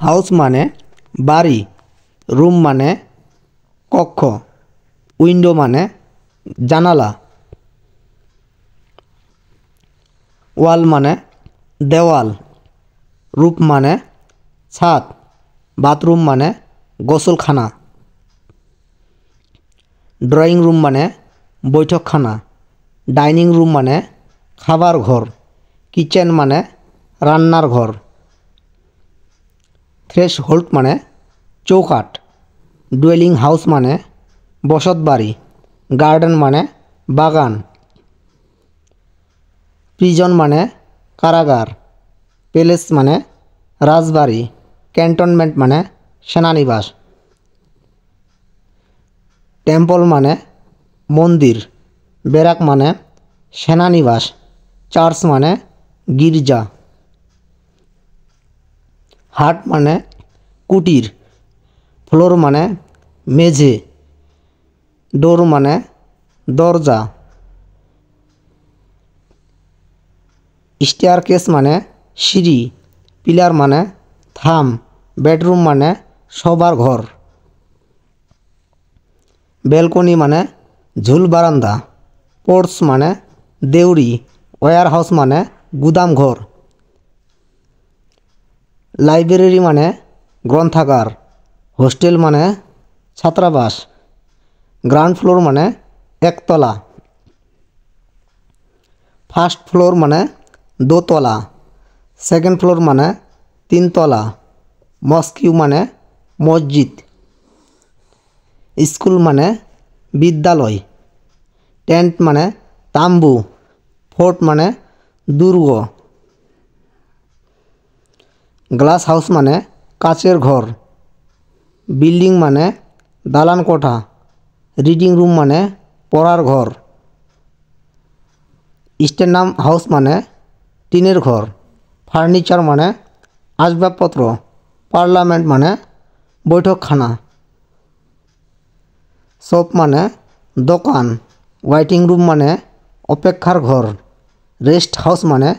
হাউস মানে বাড়ি, রুম মানে কক্ষ, উইন্ডো মানে জানালা, ওয়াল মানে দেওয়াল, রুফ মানে ছাদ, বাথরুম মানে গোসলখানা, ড্রয়িং রুম মানে বৈঠকখানা, ডাইনিং রুম মানে খাবার ঘর, কিচেন মানে রান্নার ঘর, থ্রেশহোল্ড মানে চৌকাঠ, ডুয়েলিং হাউস মানে বসত বাড়ি, গার্ডেন মানে বাগান, প্রিজন মানে কারাগার, প্যালেস মানে রাজবাড়ি, ক্যান্টনমেন্ট মানে সেনানিবাস, টেম্পল মানে মন্দির, ব্যারাক মানে সেনানিবাস, চার্চ মানে গির্জা, হাট মানে কুটির, ফ্লোর মানে মেঝে, ডোর মানে দরজা, স্টেয়ারকেস মানে সিঁড়ি, পিলার মানে থাম, বেডরুম মানে শোবার ঘর, ব্যালকনি মানে ঝুল বারান্দা, পোর্চ মানে দেউড়ি, ওয়্যার হাউস মানে গুদাম ঘর, লাইব্রেরি মানে গ্রন্থাগার, হোস্টেল মানে ছাত্রাবাস, গ্রাউন্ড ফ্লোর মানে একতলা, ফার্স্ট ফ্লোর মানে দোতলা, সেকেন্ড ফ্লোর মানে তিনতলা, মস্কিউ মানে মসজিদ, স্কুল মানে বিদ্যালয়, টেন্ট মানে তাম্বু, ফোর্ট মানে দুর্গ, গ্লাস হাউস মানে কাচের ঘর, বিল্ডিং মানে দালান কোঠা, রিডিং রুম মানে পড়ার ঘর, স্ট্যান্ডার্ড হাউস মানে টিনের ঘর, ফার্নিচার মানে আসবাবপত্র, পার্লামেন্ট মানে বৈঠকখানা, শপ মানে দোকান, ওয়েটিং রুম মানে অপেক্ষার ঘর, রেস্ট হাউস মানে